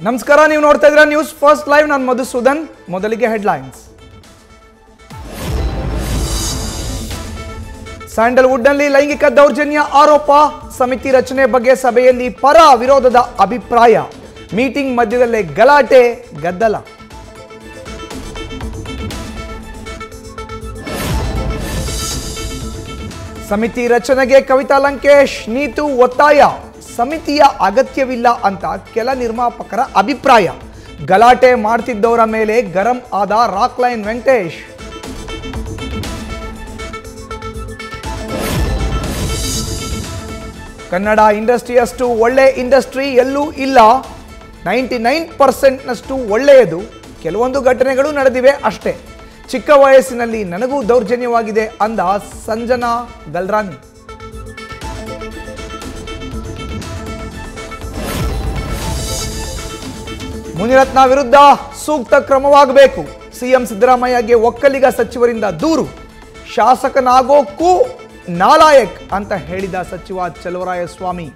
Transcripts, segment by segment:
ನಮಸ್ಕಾರ, ನೀವು ನೋಡ್ತಾ ಇದ್ದೀರಾ ನ್ಯೂಸ್ ಫಸ್ಟ್ ಲೈವ್. ನಾನು ಮಧುಸೂದನ್. ಮೊದಲಿಗೆ ಹೆಡ್ಲೈನ್ಸ್. ಸ್ಯಾಂಡಲ್ವುಡ್ ನಲ್ಲಿ ಲೈಂಗಿಕ ದೌರ್ಜನ್ಯ ಆರೋಪ, ಸಮಿತಿ ರಚನೆ ಬಗ್ಗೆ ಸಭೆಯಲ್ಲಿ ಪರ ವಿರೋಧದ ಅಭಿಪ್ರಾಯ, ಮೀಟಿಂಗ್ ಮಧ್ಯದಲ್ಲೇ ಗಲಾಟೆ ಗದ್ದಲ. ಸಮಿತಿ ರಚನೆಗೆ ಕವಿತಾ ಲಂಕೇಶ್ ನೀತು ಒತ್ತಾಯ, ಸಮಿತಿಯ ಅಗತ್ಯವಿಲ್ಲ ಅಂತ ಕೆಲ ನಿರ್ಮಾಪಕರ ಅಭಿಪ್ರಾಯ. ಗಲಾಟೆ ಮಾಡ್ತಿದ್ದವರ ಮೇಲೆ ಗರಂ ಆದ ರಾಕ್ಲೈನ್ ವೆಂಕಟೇಶ್. ಕನ್ನಡ ಇಂಡಸ್ಟ್ರಿಯಷ್ಟು ಒಳ್ಳೆ ಇಂಡಸ್ಟ್ರಿ ಎಲ್ಲೂ ಇಲ್ಲ, 99% ಒಳ್ಳೆಯದು, ಕೆಲವೊಂದು ಘಟನೆಗಳು ನಡೆದಿವೆ ಅಷ್ಟೇ. ಚಿಕ್ಕ ವಯಸ್ಸಿನಲ್ಲಿ ನನಗೂ ದೌರ್ಜನ್ಯವಾಗಿದೆ ಅಂದ ಸಂಜನಾ ಗಲ್ರಾನಿ. ಮುನಿರತ್ನ ವಿರುದ್ಧ ಸೂಕ್ತ ಕ್ರಮವಾಗಬೇಕು, ಸಿಎಂ ಸಿದ್ದರಾಮಯ್ಯಗೆ ಒಕ್ಕಲಿಗ ಸಚಿವರಿಂದ ದೂರು, ಶಾಸಕನಾಗೋಕ್ಕೂ ನಾಲಾಯಕ್ ಅಂತ ಹೇಳಿದ ಸಚಿವ ಚಲುವರಾಯಸ್ವಾಮಿ.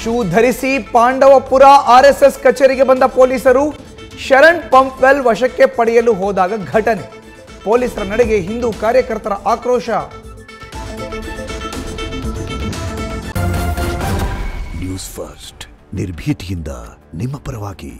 ಶೂ ಧರಿಸಿ ಪಾಂಡವಪುರ ಆರ್ಎಸ್ಎಸ್ ಕಚೇರಿಗೆ ಬಂದ ಪೊಲೀಸರು ಶರಣ್ ಪಂಪ್ವೆಲ್ ವಶಕ್ಕೆ ಪಡೆಯಲು ಹೋದಾಗ ಘಟನೆ, ಪೊಲೀಸರ ನಡೆಗೆ ಹಿಂದೂ ಕಾರ್ಯಕರ್ತರ ಆಕ್ರೋಶ. ನ್ಯೂಸ್ ಫಸ್ಟ್, ನಿರ್ಭೀತಿಯಿಂದ ನಿಮ್ಮ ಪರವಾಗಿ.